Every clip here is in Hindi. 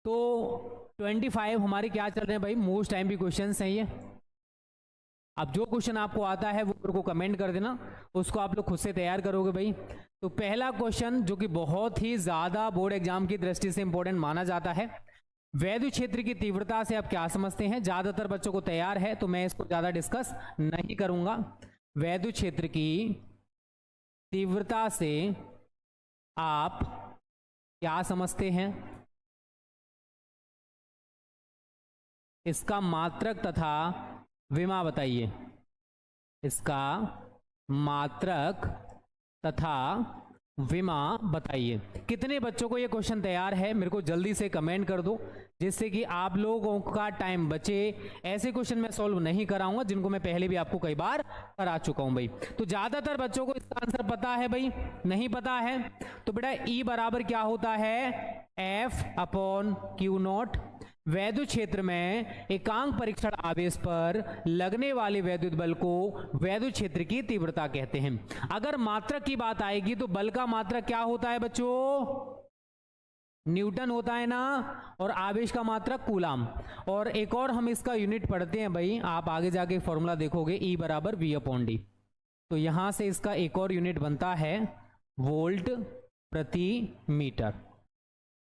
तो 25 हमारे क्या चल रहे हैं भाई, मोस्ट टाइम भी क्वेश्चन हैं ये। अब जो क्वेश्चन आपको आता है वो मेरे को कमेंट कर देना, उसको आप लोग खुद से तैयार करोगे भाई। तो पहला क्वेश्चन जो कि बहुत ही ज्यादा बोर्ड एग्जाम की दृष्टि से इंपॉर्टेंट माना जाता है, वैद्युत क्षेत्र की तीव्रता से आप क्या समझते हैं। ज्यादातर बच्चों को तैयार है तो मैं इसको ज्यादा डिस्कस नहीं करूंगा। वैद्युत क्षेत्र की तीव्रता से आप क्या समझते हैं, इसका मात्रक तथा विमा बताइए। इसका मात्रक तथा विमा बताइए। कितने बच्चों को ये क्वेश्चन तैयार है मेरे को जल्दी से कमेंट कर दो, जिससे कि आप लोगों का टाइम बचे। ऐसे क्वेश्चन मैं सॉल्व नहीं कराऊंगा जिनको मैं पहले भी आपको कई बार करा चुका हूं भाई। तो ज्यादातर बच्चों को इसका आंसर पता है भाई, नहीं पता है तो बेटा E बराबर क्या होता है, F/Q0। वैद्युत क्षेत्र में एकांक परीक्षण आवेश पर लगने वाले वैद्युत बल को वैद्युत क्षेत्र की तीव्रता कहते हैं। अगर मात्रक की बात आएगी तो बल का मात्रक क्या होता है बच्चों, न्यूटन होता है ना, और आवेश का मात्रक कूलाम। और एक और हम इसका यूनिट पढ़ते हैं भाई, आप आगे जाके फॉर्मूला देखोगे E बराबर V/D। तो यहां से इसका एक और यूनिट बनता है वोल्ट प्रति मीटर।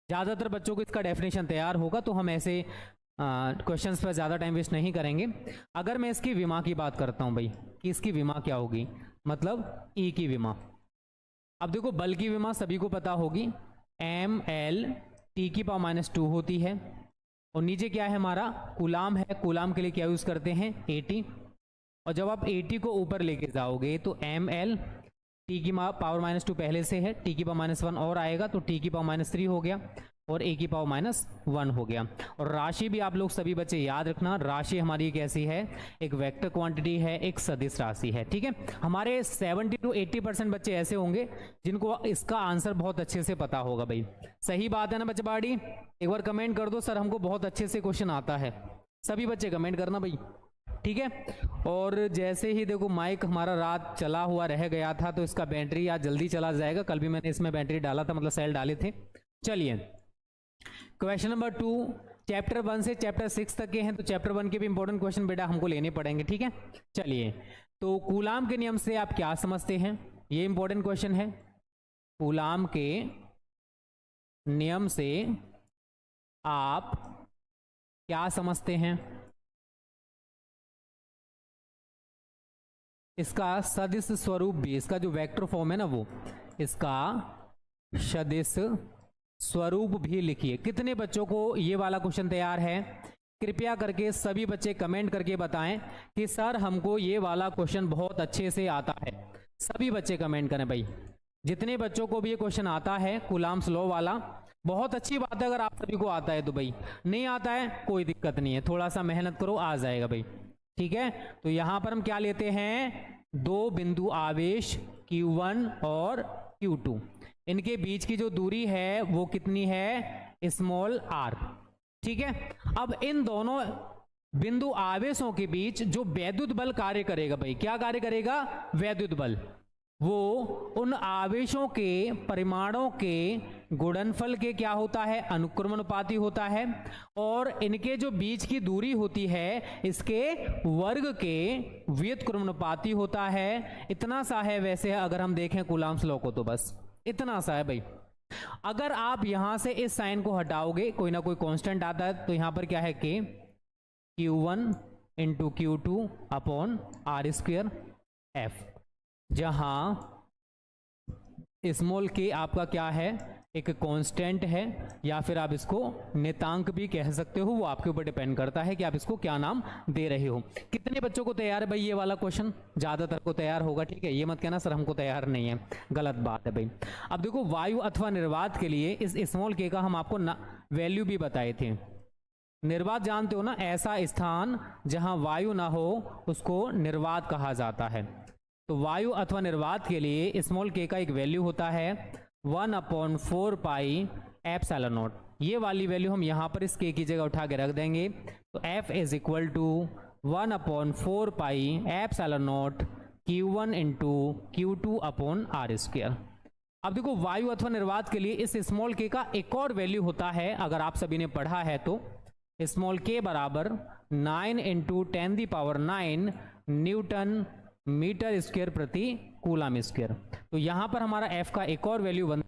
ज़्यादातर बच्चों को इसका डेफिनेशन तैयार होगा तो हम ऐसे क्वेश्चंस पर ज़्यादा टाइम वेस्ट नहीं करेंगे। अगर मैं इसकी विमा की बात करता हूं भाई कि इसकी विमा क्या होगी, मतलब E की विमा। अब देखो बल की विमा सभी को पता होगी, mL/T⁻² होती है। और नीचे क्या है हमारा कूलाम है, कूलाम के लिए क्या यूज़ करते हैं, AT। और जब आप AT को ऊपर लेके जाओगे तो mL/T⁻² पहले से है, T⁻1 और आएगा तो T⁻³ हो गया और A⁻1 हो गया। और राशि भी आप लोग सभी बच्चे याद रखना, राशि हमारी कैसी है, एक वेक्टर क्वांटिटी है, एक सदिश राशि है, ठीक है। हमारे 70 to 80% बच्चे ऐसे होंगे जिनको इसका आंसर बहुत अच्छे से पता होगा भाई। सही बात है ना बच्चे बाड़ी, एक बार कमेंट कर दो सर हमको बहुत अच्छे से क्वेश्चन आता है। सभी बच्चे कमेंट करना भाई, ठीक है। और जैसे ही देखो माइक हमारा रात चला हुआ रह गया था तो इसका बैटरी आज जल्दी चला जाएगा। कल भी मैंने इसमें बैटरी डाला था, मतलब सेल डाले थे। चलिए क्वेश्चन नंबर 2 चैप्टर 1 से चैप्टर 6 तक के हैं, तो चैप्टर 1 के भी इंपॉर्टेंट क्वेश्चन बेटा हमको लेने पड़ेंगे, ठीक है। चलिए तो कूलाम के नियम से आप क्या समझते हैं, ये इंपॉर्टेंट क्वेश्चन है। कूलाम के नियम से आप क्या समझते हैं, इसका सदिश स्वरूप भी, इसका जो वेक्टर फॉर्म है ना वो, इसका सदिश स्वरूप भी लिखिए। कितने बच्चों को ये वाला क्वेश्चन तैयार है, कृपया करके सभी बच्चे कमेंट करके बताएं कि सर हमको ये वाला क्वेश्चन बहुत अच्छे से आता है। सभी बच्चे कमेंट करें भाई, जितने बच्चों को भी ये क्वेश्चन आता है कूलाम्स लॉ वाला, बहुत अच्छी बात है। अगर आप सभी को आता है तो भाई, नहीं आता है कोई दिक्कत नहीं है, थोड़ा सा मेहनत करो आ जाएगा भाई, ठीक है। तो यहां पर हम क्या लेते हैं, दो बिंदु आवेश Q1 और Q2, इनके बीच की जो दूरी है वो कितनी है, स्मॉल r, ठीक है। अब इन दोनों बिंदु आवेशों के बीच जो वैद्युत बल कार्य करेगा भाई, क्या कार्य करेगा, वैद्युत बल, वो उन आवेशों के परिमाणों के गुणनफल के क्या होता है, अनुक्रमानुपाती होता है। और इनके जो बीच की दूरी होती है इसके वर्ग के व्युत्क्रमानुपाती होता है। इतना सा है वैसे अगर हम देखें कूलाम्स लॉ को तो बस इतना सा है भाई। अगर आप यहां से इस साइन को हटाओगे, कोई ना कोई कांस्टेंट आता है, तो यहां पर क्या है K Q1 × Q2/r², F, जहां स्मॉल k आपका क्या है, एक कांस्टेंट है, या फिर आप इसको नियतांक भी कह सकते हो, वो आपके ऊपर डिपेंड करता है कि आप इसको क्या नाम दे रहे हो। कितने बच्चों को तैयार है भाई ये वाला क्वेश्चन, ज्यादातर को तैयार होगा, ठीक है। ये मत कहना सर हमको तैयार नहीं है, गलत बात है भाई। अब देखो वायु अथवा निर्वात के लिए इस स्मॉल k का हम आपको वैल्यू भी बताए थे। निर्वात जानते हो ना, ऐसा स्थान जहां वायु ना हो उसको निर्वात कहा जाता है। तो वायु अथवा निर्वात के लिए स्मॉल k का एक वैल्यू होता है 1/4πε0। ये वाली वैल्यू हम यहाँ पर इस k की जगह उठा के रख देंगे, तो F = 1/4πε0 Q1 × Q2/r²। अब देखो वायु अथवा निर्वात के लिए इस स्मॉल के का एक और वैल्यू होता है, अगर आप सभी ने पढ़ा है तो स्मॉल के बराबर 9 इंटू 10⁹ न्यूटन मीटर स्क्वायर प्रति कूलम स्क्वायर। तो यहां पर हमारा एफ का एक और वैल्यू बन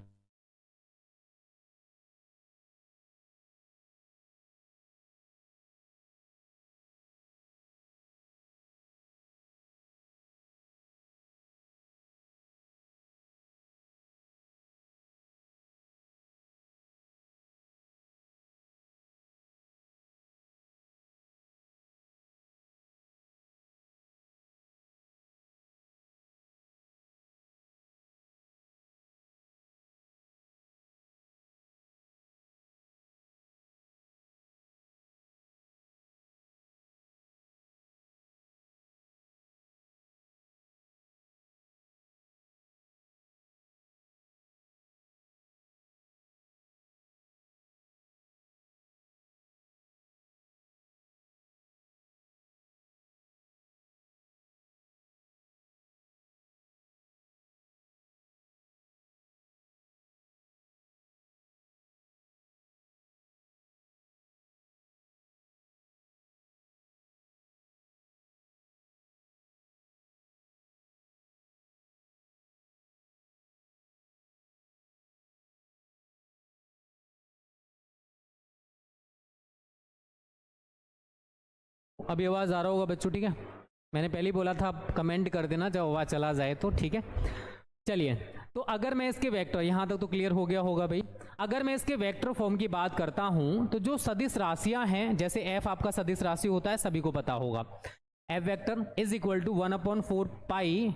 अभी आवाज आ रहा होगा बच्चों, ठीक है। मैंने पहले ही बोला था कमेंट कर देना जब आवाज चला जाए तो, ठीक है। चलिए, तो अगर मैं इसके वेक्टर, यहां तक तो क्लियर हो गया होगा भाई। अगर मैं इसके वेक्टर फॉर्म की बात करता हूं तो जो सदिश राशियां हैं, जैसे एफ आपका सदिश राशि होता है, सभी को पता होगा, F vector is equal to 1/4 pi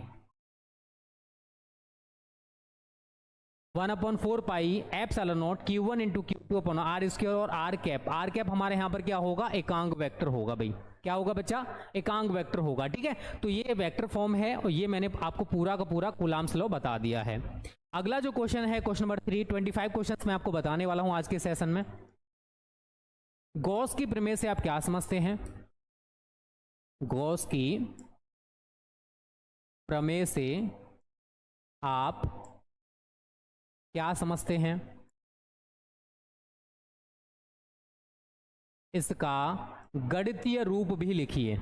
1/4 pi epsilon not Q1 into Q2 upon R square. और आर कैप हमारे यहां पर क्या होगा, एकांक वेक्टर होगा भाई। क्या होगा बच्चा, एकांक वेक्टर होगा, ठीक है। तो ये वेक्टर फॉर्म है और ये मैंने आपको पूरा का पूरा कूलम्ब्स लॉ बता दिया है। अगला जो क्वेश्चन है, क्वेश्चन नंबर 3, 25 क्वेश्चन मैं आपको बताने वाला हूं आज के सेशन में। गॉस की प्रमेय से आप क्या समझते हैं? गॉस की प्रमेय से आप क्या समझते हैं? इसका गणितीय रूप भी लिखिए,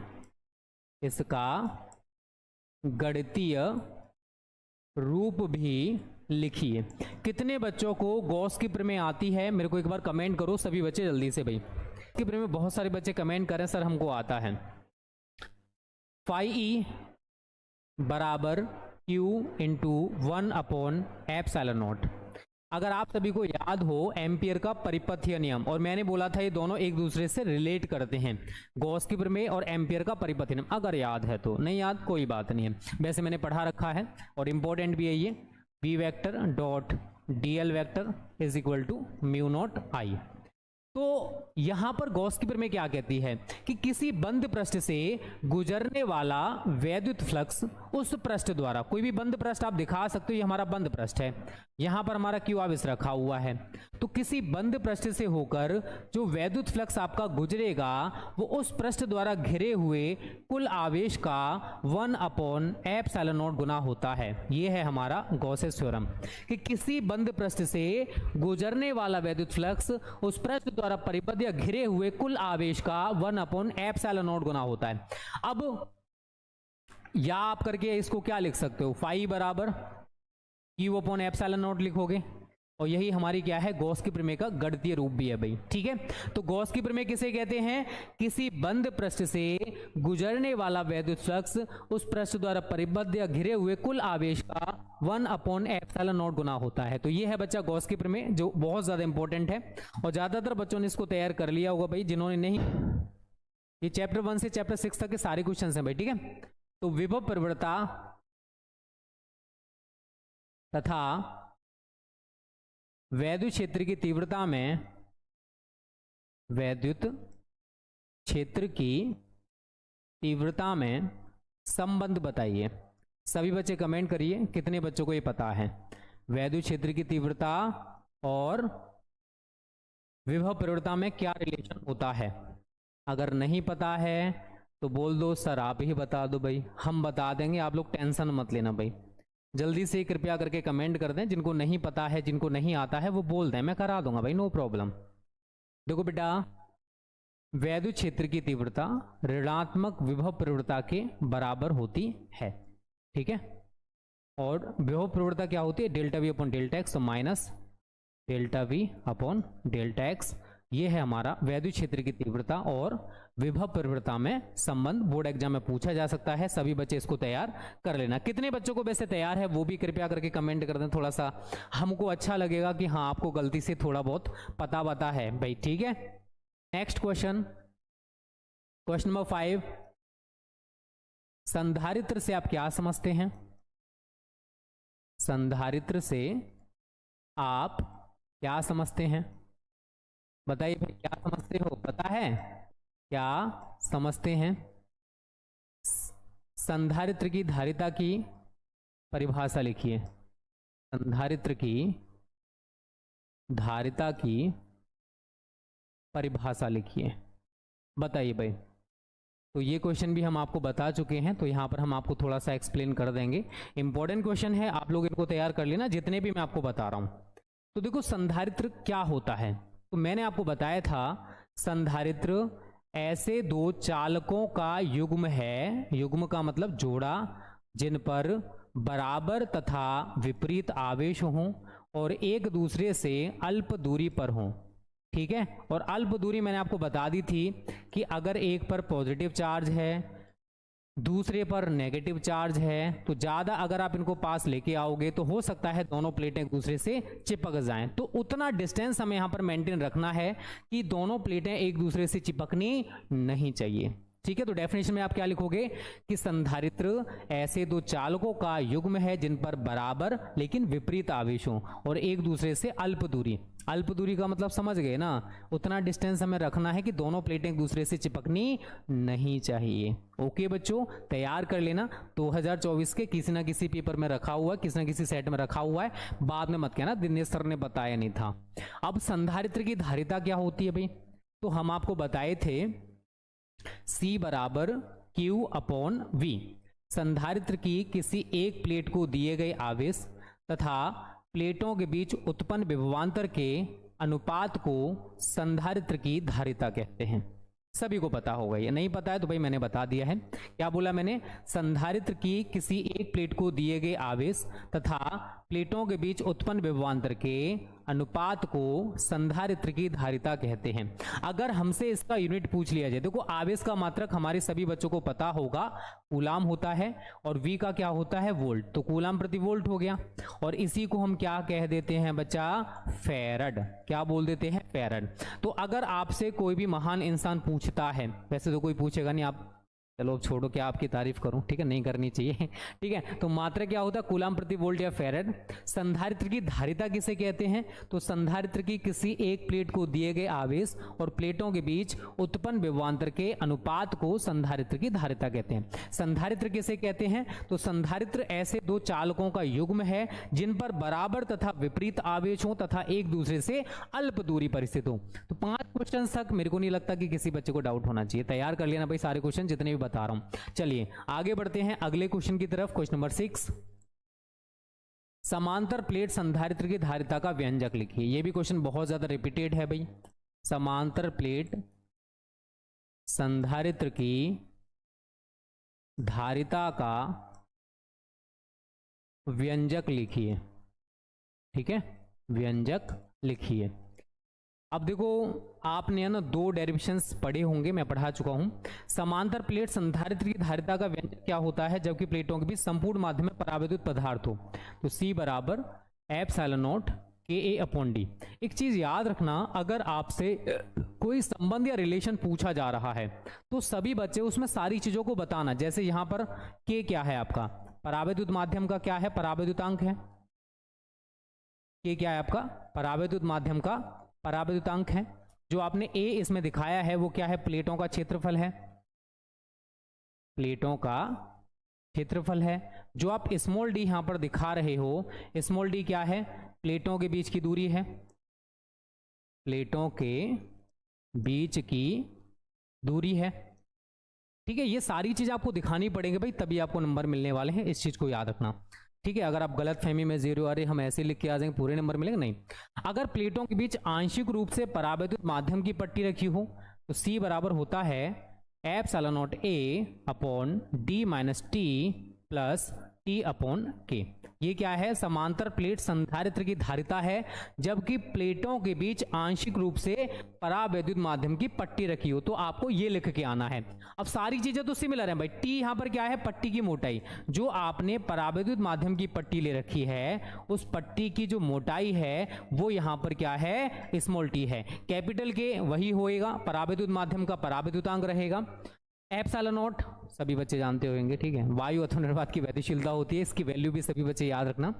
इसका गणितीय रूप भी लिखिए। कितने बच्चों को गॉस की प्रमेय आती है, मेरे को एक बार कमेंट करो सभी बच्चे जल्दी से भाई। की प्रमेय बहुत सारे बच्चे कमेंट करें सर हमको आता है। φe बराबर Q इंटू 1/ε0। अगर आप सभी को याद हो एम्पियर का परिपथीय नियम, और मैंने बोला था ये दोनों एक दूसरे से रिलेट करते हैं, गॉस की प्रमेय और एम्पियर का परिपथीय नियम। अगर याद है तो, नहीं याद कोई बात नहीं है, वैसे मैंने पढ़ा रखा है और इंपॉर्टेंट भी है ये। B vector dot dl vector is equal to mu naught I. तो यहां पर गॉस की प्रमेय क्या कहती है कि किसी बंद पृष्ठ से गुजरने वाला वैद्युत फ्लक्स उस पृष्ठ द्वारा, कोई भी बंद पृष्ठ आप दिखा सकते हो, ये हमारा बंद पृष्ठ है, यहां पर हमारा क्यू आवेश रखा हुआ है, तो किसी बंद पृष्ठ से होकर जो वैद्युत फ्लक्स आपका गुजरेगा वो उस पृष्ठ द्वारा घिरे हुए कुल आवेश का 1/ε0 गुना होता है। ये है हमारा गॉसेस थ्योरम कि किसी बंद पृष्ठ से गुजरने वाला वैद्युत फ्लक्स उस पृष्ठ द्वारा परिबद्ध या घिरे हुए कुल आवेश का 1/ε0 गुना होता है। अब या आप करके इसको क्या लिख सकते हो, फाई बराबर Q/ε0 लिखोगे, और यही हमारी क्या है, गॉस की प्रमेय का गणितीय रूप भी है भाई, ठीक है। तो गॉस की प्रमेय किसे कहते हैं? किसी बंद पृष्ठ से गुजरने वाला वैद्युत फ्लक्स उस पृष्ठ द्वारा परिबद्ध या घिरे हुए कुल आवेश का 1/ε0 गुना होता है। तो ये है बच्चा गॉस की प्रमेय, जो बहुत ज्यादा इंपॉर्टेंट है और ज्यादातर बच्चों ने इसको तैयार कर लिया होगा भाई। जिन्होंने नहीं, ये चैप्टर 1 से चैप्टर 6 तक के सारे क्वेश्चन हैं भाई, ठीक है। तो विभव प्रवणता तथा वैद्युत क्षेत्र की तीव्रता में, वैद्युत क्षेत्र की तीव्रता में संबंध बताइए। सभी बच्चे कमेंट करिए कितने बच्चों को ये पता है, वैद्युत क्षेत्र की तीव्रता और विभव प्रवणता में क्या रिलेशन होता है। अगर नहीं पता है तो बोल दो सर आप ही बता दो भाई, हम बता देंगे, आप लोग टेंशन मत लेना भाई। जल्दी से कृपया करके कमेंट कर दें, जिनको नहीं पता है, जिनको नहीं आता है वो बोल दें, मैं करा दूंगा भाई, नो प्रॉब्लम। देखो बेटा, वैद्युत क्षेत्र की तीव्रता ऋणात्मक विभव प्रवणता के बराबर होती है, ठीक है। और विभव प्रवणता क्या होती है, delta V upon delta X, तो minus delta V upon delta X. ये है हमारा वैद्युत क्षेत्र की तीव्रता और विभव प्रवणता में संबंध। बोर्ड एग्जाम में पूछा जा सकता है, सभी बच्चे इसको तैयार कर लेना। कितने बच्चों को वैसे तैयार है वो भी कृपया करके कमेंट कर दें, थोड़ा सा हमको अच्छा लगेगा कि हाँ आपको गलती से थोड़ा बहुत पता है भाई, ठीक है। नेक्स्ट क्वेश्चन, क्वेश्चन नंबर 5, संधारित्र से आप क्या समझते हैं? संधारित्र से आप क्या समझते हैं? बताइए भाई, क्या समझते हो? पता है क्या समझते हैं? संधारित्र की धारिता की परिभाषा लिखिए। संधारित्र की धारिता की परिभाषा लिखिए, बताइए भाई। तो ये क्वेश्चन भी हम आपको बता चुके हैं, तो यहाँ पर हम आपको थोड़ा सा एक्सप्लेन कर देंगे। इंपॉर्टेंट क्वेश्चन है, आप लोग इनको तैयार कर लेना, जितने भी मैं आपको बता रहा हूँ। तो देखो संधारित्र क्या होता है, तो मैंने आपको बताया था संधारित्र ऐसे दो चालकों का युग्म है, युग्म का मतलब जोड़ा, जिन पर बराबर तथा विपरीत आवेश हों और एक दूसरे से अल्प दूरी पर हों, ठीक है। और अल्प दूरी मैंने आपको बता दी थी कि अगर एक पर पॉजिटिव चार्ज है, दूसरे पर नेगेटिव चार्ज है, तो ज़्यादा अगर आप इनको पास लेके आओगे तो हो सकता है दोनों प्लेटें एक दूसरे से चिपक जाएं। तो उतना डिस्टेंस हमें यहाँ पर मेंटेन रखना है कि दोनों प्लेटें एक दूसरे से चिपकनी नहीं चाहिए, ठीक है। तो डेफिनेशन में आप क्या लिखोगे कि संधारित्र ऐसे दो चालकों का युग्म है जिन पर बराबर लेकिन विपरीत आवेश हो और एक दूसरे से अल्प दूरी, अल्प दूरी का मतलब समझ गए ना, उतना डिस्टेंस हमें रखना है कि दोनों प्लेटें एक दूसरे से चिपकनी नहीं चाहिए। ओके बच्चों, तैयार कर लेना। 2024 के किसी ना किसी पेपर में रखा हुआ है, किसी ना किसी सेट में रखा हुआ है, बाद में मत कहना दिनेश सर ने बताया नहीं था। अब संधारित्र की धारिता क्या होती है भाई, तो हम आपको बताए थे C बराबर Q अपॉन V। संधारित्र की किसी एक प्लेट को दिए गए आवेश तथा प्लेटों के बीच उत्पन्न विभवांतर के अनुपात को संधारित्र की धारिता कहते हैं। सभी को पता होगा, ये नहीं पता है तो भाई मैंने बता दिया है। क्या बोला मैंने? संधारित्र की किसी एक प्लेट को दिए गए आवेश तथा प्लेटों के बीच उत्पन्न विभवांतर के अनुपात को संधारित्र की धारिता कहते हैं। अगर हमसे इसका यूनिट पूछ लिया जाए, देखो आवेश का मात्रक हमारे सभी बच्चों को पता होगा, कूलाम होता है, और V का क्या होता है? वोल्ट। तो कूलाम प्रति वोल्ट हो गया, और इसी को हम क्या कह देते हैं बच्चा? फैरड। क्या बोल देते हैं? फैरड। तो अगर आपसे कोई भी महान इंसान पूछता है, वैसे तो कोई पूछेगा नहीं, आप चलो छोड़ो, क्या आपकी तारीफ करूं, ठीक है, नहीं करनी चाहिए, ठीक है। तो मात्रक क्या होता है? कूलाम प्रति वोल्ट या फैरड। संधारित्र की धारिता किसे कहते हैं? तो संधारित्र की किसी एक प्लेट को दिए गए आवेश और प्लेटों के बीच उत्पन्न विभवांतर के अनुपात को संधारित्र की धारिता कहते हैं। संधारित्र किसे कहते हैं? तो संधारित्र ऐसे दो चालकों का युग्म है जिन पर बराबर तथा विपरीत आवेश हो तथा एक दूसरे से अल्प दूरी पर स्थित हो। तो 5 क्वेश्चन तक मेरे को नहीं लगता कि किसी बच्चे को डाउट होना चाहिए। तैयार कर लेना भाई सारे क्वेश्चन जितने भी बता रहा हूं। चलिए आगे बढ़ते हैं अगले क्वेश्चन की तरफ। क्वेश्चन नंबर 6, समांतर प्लेट संधारित्र की धारिता का व्यंजक लिखिए। यह भी क्वेश्चन बहुत ज्यादा रिपीटेड है भाई। समांतर प्लेट संधारित्र की धारिता का व्यंजक लिखिए, ठीक है, व्यंजक लिखिए। अब देखो आपने ना 2 डेरिवेशंस पढ़े होंगे, मैं पढ़ा चुका हूं। समांतर प्लेट संधारित्र की धारिता का व्यंजक क्या होता है जबकि प्लेटों के बीच संपूर्ण माध्यम में परावैद्युत पदार्थ हो? तो C बराबर epsilon not KA upon D। एक चीज याद रखना, अगर आपसे कोई संबंध या रिलेशन पूछा जा रहा है तो सभी बच्चे उसमें सारी चीजों को बताना। जैसे यहां पर K क्या है आपका? परावैद्युत माध्यम का क्या है? परावैद्युतांक है। K क्या है आपका? परावैद्युत माध्यम का परावैद्युतांक है। जो आपने A इसमें दिखाया है वो क्या है? प्लेटों का क्षेत्रफल है, प्लेटों का क्षेत्रफल है। जो आप स्मॉल d यहां पर दिखा रहे हो, स्मॉल d क्या है? प्लेटों के बीच की दूरी है, प्लेटों के बीच की दूरी है, ठीक है। ये सारी चीज आपको दिखानी पड़ेगी भाई, तभी आपको नंबर मिलने वाले हैं, इस चीज को याद रखना। ठीक है। अगर आप गलत फहमी में 0 अरे हम ऐसे लिख के आ जाएंगे पूरे नंबर मिलेंगे, नहीं। अगर प्लेटों के बीच आंशिक रूप से परावैद्युत माध्यम की पट्टी रखी हो तो C बराबर होता है epsilon not A upon D minus T plus T upon K। ये क्या है? समांतर प्लेट संधारित्र की धारिता है जबकि प्लेटों के बीच आंशिक रूप से परावैद्युत माध्यम की पट्टी रखी हो, तो आपको ये लिख के आना है। अब सारी चीजें तो सिमिलर हैं भाई। टी यहां पर क्या है? पट्टी की मोटाई। जो आपने परावैद्युत माध्यम की पट्टी ले रखी है उस पट्टी की जो मोटाई है वो यहां पर क्या है? स्मॉल टी है। कैपिटल के वही होएगा, परावैद्युत माध्यम का परावैद्युतांक रहेगा। एप्सिलॉन नॉट सभी बच्चे जानते होंगे, ठीक है। वायु अथवा निर्वात की वैद्यशीलता होती है, इसकी वैल्यू भी सभी बच्चे याद रखना।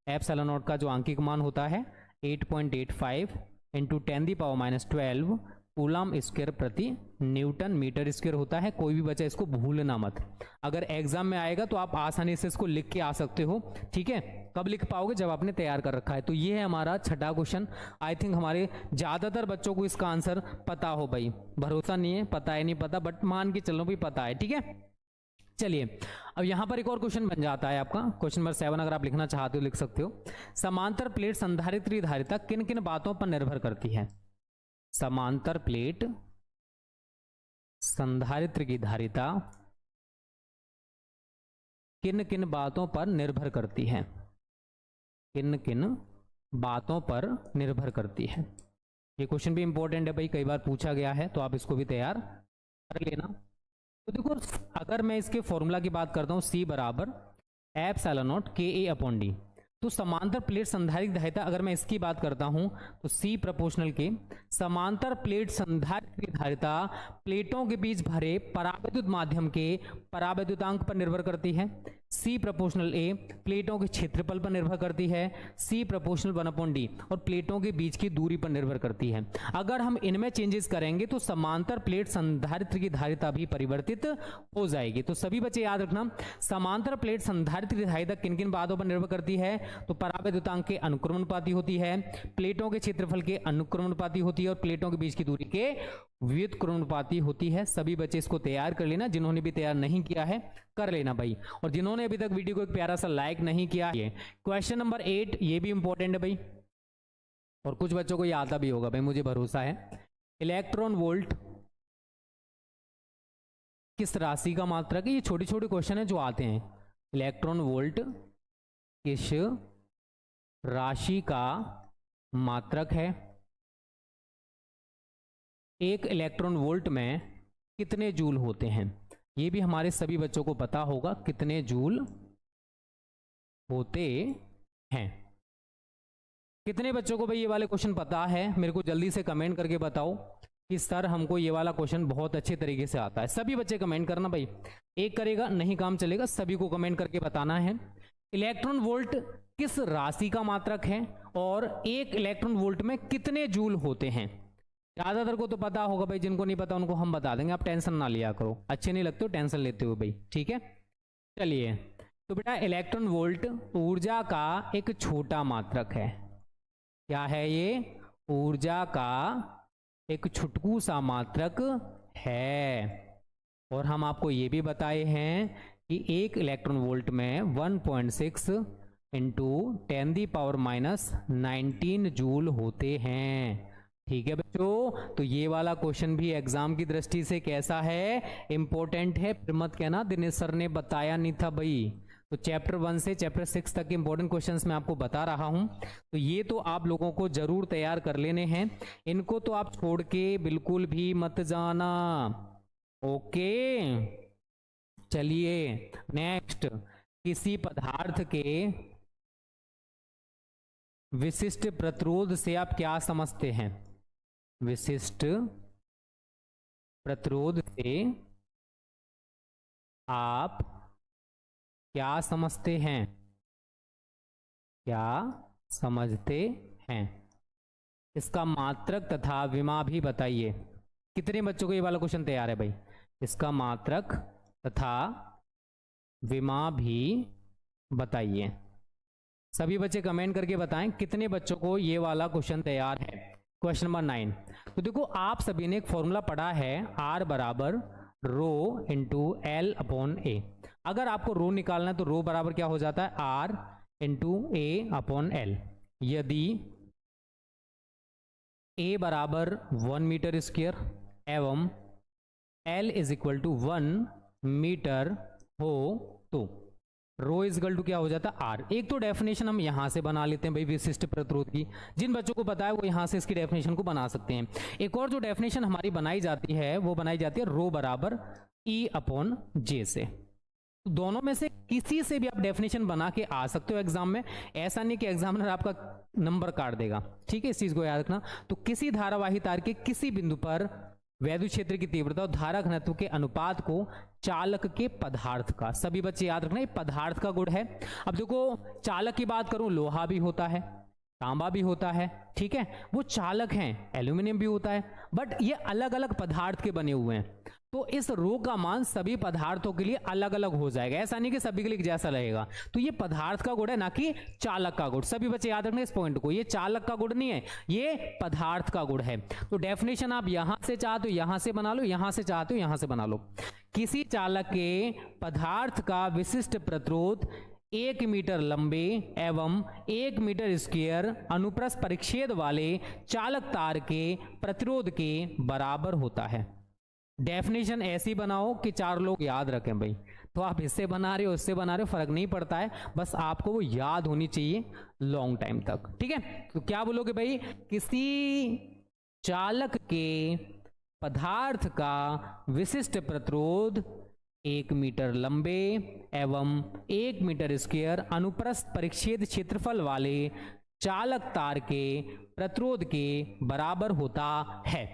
एप्सिलॉन नॉट का जो आंकिक मान होता है 8.85 इंटू 10⁻12 कूलम स्क्वायर प्रति न्यूटन मीटर स्क्वायर होता है। कोई भी बच्चा इसको भूलना मत। अगर एग्जाम में आएगा तो आप आसानी से इसको लिख के आ सकते हो, ठीक है। कब लिख पाओगे? जब आपने तैयार कर रखा है। तो ये है हमारा छठा क्वेश्चन। आई थिंक हमारे ज्यादातर बच्चों को इसका आंसर पता हो भाई। भरोसा नहीं है, पता है नहीं पता, बट मान के चलो भी पता है, ठीक है। चलिए अब यहां पर एक और क्वेश्चन बन जाता है आपका, क्वेश्चन नंबर 7। अगर आप लिखना चाहते हो लिख सकते हो। समांतर प्लेट संधारित्र की धारिता किन किन बातों पर निर्भर करती है? समांतर प्लेट संधारित्र की धारिता किन किन बातों पर निर्भर करती है? किन किन बातों पर निर्भर करती है? ये क्वेश्चन भी इंपॉर्टेंट है भाई, कई बार पूछा गया है, तो आप इसको भी तैयार कर लेना। तो देखो अगर मैं इसके फॉर्मूला की बात करता हूं C बराबर epsilon not KA upon D, तो समांतर प्लेट संधारित्र धारिता अगर मैं इसकी बात करता हूं तो C प्रोपोर्शनल के समांतर प्लेट संधारित्र की धारिता प्लेटों के बीच भरे परावैद्युत माध्यम के परावैद्युतांक पर निर्भर करती है। C प्रोपोर्शनल A प्लेटों के क्षेत्रफल पर निर्भर करती है। C प्रोपोर्शनल 1/D और प्लेटों के बीच की दूरी पर निर्भर करती है। अगर हम इनमें चेंजेस करेंगे तो समांतर प्लेट संधारित्र की धारिता भी परिवर्तित हो जाएगी। तो सभी बच्चे याद रखना, समांतर प्लेट संधारित्र की धारिता किन किन बातों पर निर्भर करती है? तो परावैद्युतांक के अनुक्रमणुपाती होती है, प्लेटों के क्षेत्रफल के अनुक्रमणुपाती होती है और प्लेटों के बीच की दूरी के व्युत्क्रमणुपाती होती है। सभी बच्चे इसको तैयार कर लेना, जिन्होंने भी तैयार नहीं किया है कर लेना भाई। और जिन्होंने अभी तक वीडियो को एक प्यारा सा लाइक नहीं किया है। क्वेश्चन नंबर 8 ये भी इंपॉर्टेंट है भाई, और कुछ बच्चों को ये आता भी होगा भाई, मुझे भरोसा है। इलेक्ट्रॉन वोल्ट किस राशि का मात्रक है? ये छोटे छोटे क्वेश्चन है जो आते हैं। इलेक्ट्रॉन वोल्ट किस राशि का मात्रक है? एक इलेक्ट्रॉन वोल्ट में कितने जूल होते हैं? ये भी हमारे सभी बच्चों को पता होगा, कितने जूल होते हैं। कितने बच्चों को भाई ये वाले क्वेश्चन पता है? मेरे को जल्दी से कमेंट करके बताओ कि सर हमको ये वाला क्वेश्चन बहुत अच्छे तरीके से आता है। सभी बच्चे कमेंट करना भाई, एक करेगा नहीं काम चलेगा, सभी को कमेंट करके बताना है। इलेक्ट्रॉन वोल्ट किस राशि का मात्रक है और एक इलेक्ट्रॉन वोल्ट में कितने जूल होते हैं? ज्यादातर को तो पता होगा भाई, जिनको नहीं पता उनको हम बता देंगे, आप टेंशन ना लिया करो। अच्छे नहीं लगते हो टेंशन लेते हो भाई, ठीक है। चलिए तो बेटा इलेक्ट्रॉन वोल्ट ऊर्जा का एक छोटा मात्रक है। क्या है ये? ऊर्जा का एक छुटकू सा मात्रक है। और हम आपको ये भी बताए हैं कि एक इलेक्ट्रॉन वोल्ट में 1.6 इंटू 10⁻⁻19 जूल होते हैं। ठीक है बच्चों, तो ये वाला क्वेश्चन भी एग्जाम की दृष्टि से कैसा है? इंपॉर्टेंट है। फिर मत कहना दिनेश सर ने बताया नहीं था भाई। तो चैप्टर 1 से चैप्टर 6 तक के इंपॉर्टेंट क्वेश्चंस मैं आपको बता रहा हूं, तो ये तो आप लोगों को जरूर तैयार कर लेने हैं। इनको तो आप छोड़ के बिल्कुल भी मत जाना, ओके। चलिए नेक्स्ट, किसी पदार्थ के विशिष्ट प्रतिरोध से आप क्या समझते हैं? विशिष्ट प्रतिरोध से आप क्या समझते हैं? क्या समझते हैं? इसका मात्रक तथा विमा भी बताइए। कितने बच्चों को ये वाला क्वेश्चन तैयार है भाई? इसका मात्रक तथा विमा भी बताइए। सभी बच्चे कमेंट करके बताएं कितने बच्चों को ये वाला क्वेश्चन तैयार है। क्वेश्चन नंबर 9, तो देखो आप सभी ने एक फॉर्मूला पढ़ा है, R बराबर rho into L upon A। अगर आपको रो निकालना है तो रो बराबर क्या हो जाता है? R into A upon L. यदि ए बराबर 1 मीटर स्क्वायर एवं L is equal to 1 metre हो तो रो इज इक्वल टू क्या हो जाता है आर। एक तो डेफिनेशन हम यहां से बना लेते हैं भाई विशिष्ट प्रतिरोध की, जिन बच्चों को पता है वो यहां से इसकी डेफिनेशन को बना सकते हैं। एक और जो डेफिनेशन हमारी बनाई जाती है वो बनाई जाती है रो बराबर ई अपॉन जे से। तो दोनों में से किसी से भी आप डेफिनेशन बना के आ सकते हो एग्जाम में, ऐसा नहीं कि एग्जामिनर आपका नंबर काट देगा, ठीक है, इस चीज को याद रखना। तो किसी धारावाही तार के किसी बिंदु पर वैद्युत क्षेत्र की तीव्रता और धारा घनत्व के अनुपात को चालक के पदार्थ का, सभी बच्चे याद रखना ये पदार्थ का गुण है। अब देखो चालक की बात करूं, लोहा भी होता है, तांबा भी होता है, ठीक है, वो चालक हैं, एल्यूमिनियम भी होता है, बट ये अलग अलग पदार्थ के बने हुए हैं। तो इस रो का मान सभी पदार्थों के लिए अलग अलग हो जाएगा, ऐसा नहीं कि सभी के लिए जैसा रहेगा। तो ये पदार्थ का गुण है ना कि चालक का गुण, सभी बच्चे याद रखना इस पॉइंट को, ये चालक का गुण नहीं है, ये पदार्थ का गुण है। तो डेफिनेशन आप यहां से चाहते हो यहां से बना लो, यहां से चाहते हो यहां से बना लो। किसी चालक के पदार्थ का विशिष्ट प्रतिरोध 1 मीटर लंबे एवं 1 मीटर स्क्वायर अनुप्रस्थ परिच्छेद वाले चालक तार के प्रतिरोध के बराबर होता है। डेफिनेशन ऐसी बनाओ कि 4 लोग याद रखें भाई। तो आप इससे बना रहे हो इससे बना रहे हो फर्क नहीं पड़ता है, बस आपको वो याद होनी चाहिए लॉन्ग टाइम तक, ठीक है। तो क्या बोलोगे भाई, किसी चालक के पदार्थ का विशिष्ट प्रतिरोध 1 मीटर लंबे एवं 1 मीटर स्क्वायर अनुप्रस्थ परिच्छेद क्षेत्रफल वाले चालक तार के प्रतिरोध के बराबर होता है।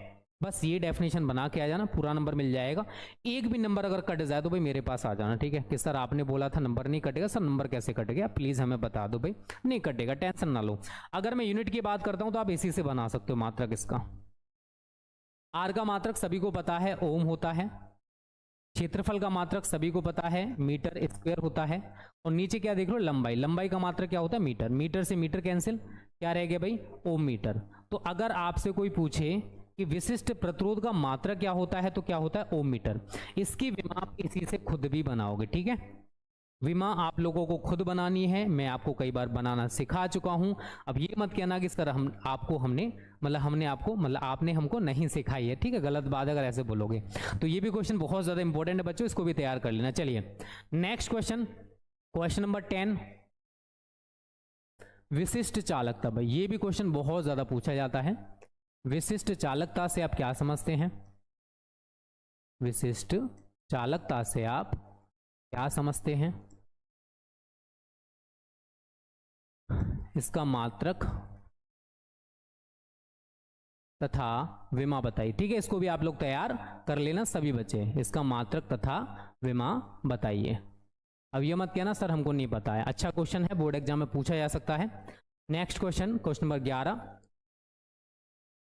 बस ये डेफिनेशन बना के आ जाना, पूरा नंबर मिल जाएगा। एक भी नंबर अगर कट जाए तो भाई मेरे पास आ जाना, ठीक है। कि सर आपने बोला था नंबर नहीं कटेगा, सर नंबर कैसे कटेगा प्लीज हमें बता दो भाई। नहीं कटेगा, टेंशन ना लो। अगर मैं यूनिट की बात करता हूं तो आप इसी से बना सकते हो मात्रक इसका। आर का मात्रक सभी को पता है ओम होता है, क्षेत्रफल का मात्रक सभी को पता है मीटर स्क्वायर होता है, और नीचे क्या देख लो लंबाई, लंबाई का मात्रक क्या होता है मीटर, मीटर से मीटर कैंसिल, क्या रह गया भाई ओम मीटर। तो अगर आपसे कोई पूछे कि विशिष्ट प्रतिरोध का मात्रक क्या होता है तो क्या होता है ओम मीटर। इसकी विमा आप इसी से खुद भी बनाओगे, ठीक है। विमा आप लोगों को खुद बनानी है, मैं आपको कई बार बनाना सिखा चुका हूं। अब ये मत कहना कि सर हमने आपको आपने हमको नहीं सिखाई है, ठीक है, गलत बात अगर ऐसे बोलोगे। तो ये भी क्वेश्चन बहुत ज्यादा इंपॉर्टेंट है बच्चों, इसको भी तैयार कर लेना। चलिए नेक्स्ट क्वेश्चन, क्वेश्चन नंबर 10, विशिष्ट चालकता। भाई ये भी क्वेश्चन बहुत ज्यादा पूछा जाता है। विशिष्ट चालकता से आप क्या समझते हैं, विशिष्ट चालकता से आप क्या समझते हैं, इसका मात्रक तथा विमा बताइए, ठीक है। इसको भी आप लोग तैयार कर लेना सभी बच्चे, इसका मात्रक तथा विमा बताइए। अब ये मत कहना सर हमको नहीं पता है, अच्छा क्वेश्चन है, बोर्ड एग्जाम में पूछा जा सकता है। नेक्स्ट क्वेश्चन, क्वेश्चन नंबर 11,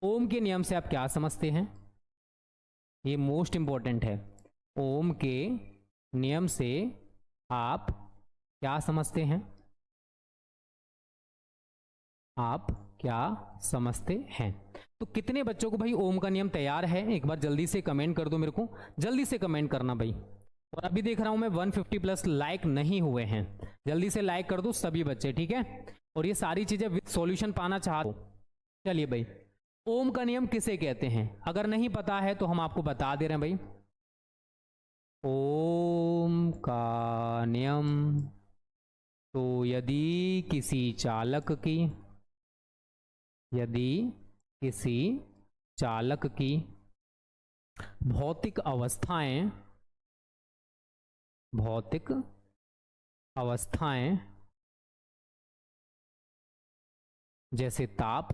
ओम के नियम से आप क्या समझते हैं, ये मोस्ट इंपॉर्टेंट है। ओम के नियम से आप क्या समझते हैं, आप क्या समझते हैं। तो कितने बच्चों को भाई ओम का नियम तैयार है, एक बार जल्दी से कमेंट कर दो मेरे को, जल्दी से कमेंट करना भाई। और अभी देख रहा हूं मैं 150 प्लस लाइक नहीं हुए हैं, जल्दी से लाइक कर दो सभी बच्चे, ठीक है। और ये सारी चीजें विद सॉल्यूशन पाना चाहते हो। चलिए भाई, ओम का नियम किसे कहते हैं, अगर नहीं पता है तो हम आपको बता दे रहे हैं भाई। ओम का नियम, तो यदि किसी चालक की भौतिक अवस्थाएं जैसे ताप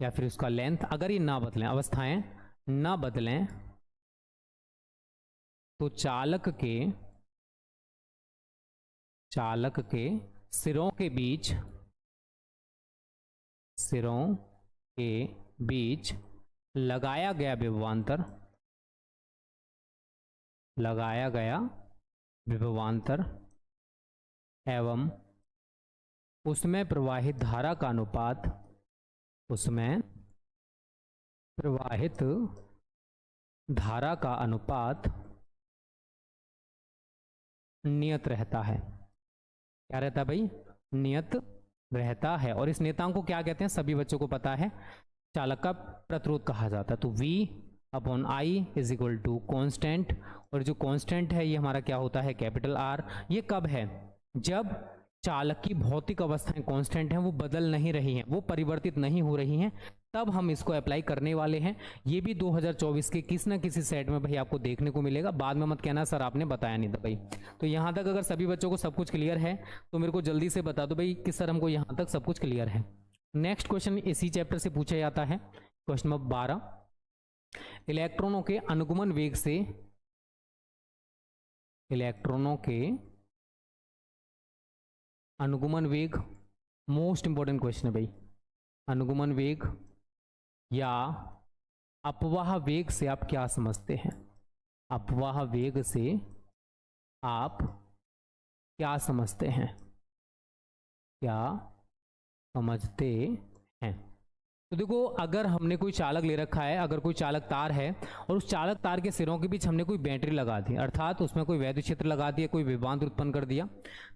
या फिर उसका लेंथ, अगर ये ना बदलें, अवस्थाएं ना बदलें, तो चालक के सिरों के बीच लगाया गया विभवांतर एवं उसमें प्रवाहित धारा का अनुपात नियत रहता है। क्या रहता है भाई? नियत रहता है। और इस नियतांक को क्या कहते हैं? सभी बच्चों को पता है, चालक का प्रतिरोध कहा जाता है। तो V upon I is equal to constant, और जो कॉन्स्टेंट है ये हमारा क्या होता है? Capital R। ये कब है? जब चालक की भौतिक अवस्थाएं कांस्टेंट हैं, वो बदल नहीं रही हैं, वो परिवर्तित नहीं हो रही हैं, तब हम इसको अप्लाई करने वाले हैं। ये भी 2024 के किसी ना किसी सेट में भाई आपको देखने को मिलेगा। बाद में मत कहना सर आपने बताया नहीं था भाई। तो यहाँ तक अगर सभी बच्चों को सब कुछ क्लियर है तो मेरे को जल्दी से बता दो भाई कि सर हमको यहाँ तक सब कुछ क्लियर है। नेक्स्ट क्वेश्चन इसी चैप्टर से पूछा जाता है, क्वेश्चन नंबर 12। इलेक्ट्रॉनों के अनुगमन वेग से, इलेक्ट्रॉनों के अनुगमन वेग, मोस्ट इंपॉर्टेंट क्वेश्चन है भाई। अनुगमन वेग या अपवाह वेग से आप क्या समझते हैं? अपवाह वेग से आप क्या समझते हैं? क्या समझते हैं? तो देखो, अगर हमने कोई चालक ले रखा है, अगर कोई चालक तार है और उस चालक तार के सिरों के बीच हमने कोई बैटरी लगा दी, अर्थात उसमें कोई वैद्युत क्षेत्र लगा दिया, कोई विभवांतर उत्पन्न कर दिया,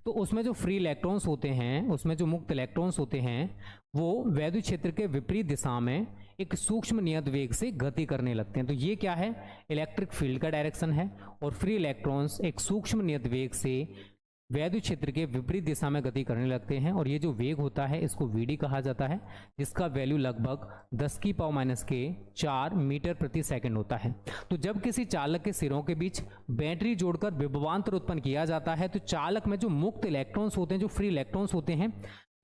तो उसमें जो फ्री इलेक्ट्रॉन्स होते हैं, उसमें जो मुक्त इलेक्ट्रॉन्स होते हैं, वो वैद्युत क्षेत्र के विपरीत दिशा में एक सूक्ष्म नियत वेग से गति करने लगते हैं। तो ये क्या है? इलेक्ट्रिक फील्ड का डायरेक्शन है, और फ्री इलेक्ट्रॉन्स एक सूक्ष्म नियत वेग से वैद्युत क्षेत्र के विपरीत दिशा में गति करने लगते हैं। और ये जो वेग होता है इसको Vd कहा जाता है, जिसका वैल्यू लगभग 10⁻⁴ मीटर प्रति सेकंड होता है। तो जब किसी चालक के सिरों के बीच बैटरी जोड़कर विभवांतर उत्पन्न किया जाता है, तो चालक में जो मुक्त इलेक्ट्रॉन्स होते हैं, जो फ्री इलेक्ट्रॉन्स होते हैं,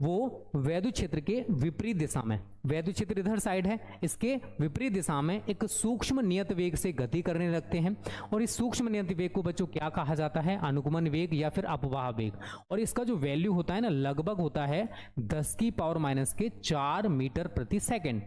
वो वैद्युत क्षेत्र के विपरीत दिशा में, वैद्युत क्षेत्र इधर साइड है, इसके विपरीत दिशा में एक सूक्ष्म नियत वेग से गति करने लगते हैं। और इस सूक्ष्म नियत वेग को बच्चों क्या कहा जाता है? अनुगमन वेग या फिर अपवाह वेग। और इसका जो वैल्यू होता है ना, लगभग होता है 10⁻⁴ मीटर प्रति सेकंड।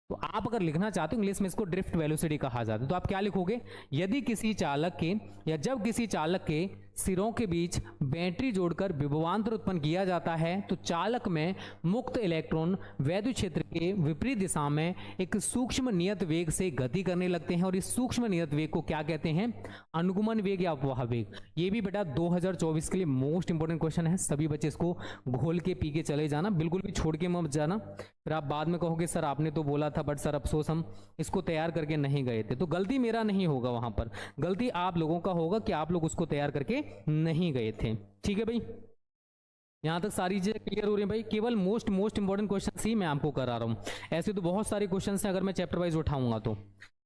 तो आप अगर लिखना चाहते हो इंग्लिश में, इसको ड्रिफ्ट वेलोसिटी कहा जाता है। तो आप क्या लिखोगे? यदि किसी चालक के, या जब किसी चालक के सिरों के बीच बैटरी जोड़कर विभवांतर उत्पन्न किया जाता है, तो चालक में मुक्त इलेक्ट्रॉन वैद्युत क्षेत्र के विपरीत दिशा में एक सूक्ष्म नियत वेग से गति करने लगते हैं। और इस सूक्ष्म नियत वेग को क्या कहते हैं? अनुगमन वेग या अपवाह वेग। ये भी बेटा 2024 के लिए मोस्ट इंपोर्टेंट क्वेश्चन है। सभी बच्चे इसको घोल के पी के चले जाना, बिल्कुल भी छोड़ के मत जाना, फिर आप बाद में कहोगे सर आपने तो बोला था, बट सर अफसोस हम इसको तैयार करके नहीं गए थे। तो गलती मेरा नहीं होगा, वहां पर गलती आप लोगों का होगा कि आप लोग उसको तैयार करके नहीं गए थे। ठीक है भाई, यहां तक सारी चीजें क्लियर हो रही हैं भाई। केवल मोस्ट इंपॉर्टेंट क्वेश्चन ही मैं आपको करा रहा हूं। ऐसे तो बहुत सारे क्वेश्चन हैं, अगर मैं चैप्टर वाइज उठाऊंगा तो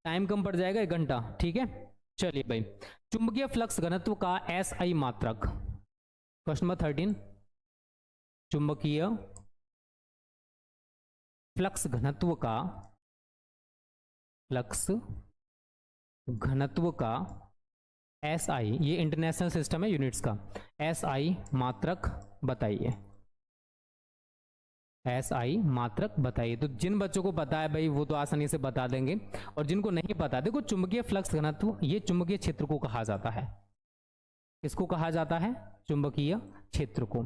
टाइम कम पड़ जाएगा, 1 घंटा। ठीक है, चलिए भाई। चुंबकीय फ्लक्स घनत्व का SI मात्रक, क्वेश्चन नंबर 13। चुंबकीय फ्लक्स घनत्व का, फ्लक्स घनत्व का SI, ये इंटरनेशनल सिस्टम है यूनिट्स का, SI मात्रक बताइए। SI मात्रक बताइए। तो जिन बच्चों को पता है भाई वो तो आसानी से बता देंगे, और जिनको नहीं पता, देखो चुंबकीय फ्लक्स घनत्व ये चुंबकीय क्षेत्र को कहा जाता है। इसको कहा जाता है चुंबकीय क्षेत्र को।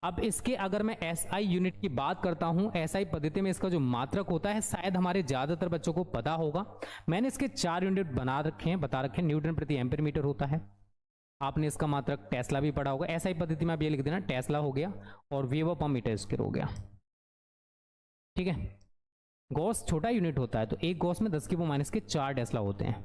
अब इसके अगर मैं SI यूनिट की बात करता हूं, SI पद्धति में इसका जो मात्रक होता है शायद हमारे ज्यादातर बच्चों को पता होगा। मैंने इसके 4 यूनिट बता रखे हैं, न्यूटन प्रति एम्पीयर मीटर होता है। आपने इसका मात्रक टेस्ला भी पढ़ा होगा। SI पद्धति में आप ये लिख देना, टेस्ला हो गया और वेबर पर मीटर स्क्वायर हो गया। ठीक है, गॉस छोटा यूनिट होता है, तो एक गॉस में 10⁻⁴ टेस्ला होते हैं।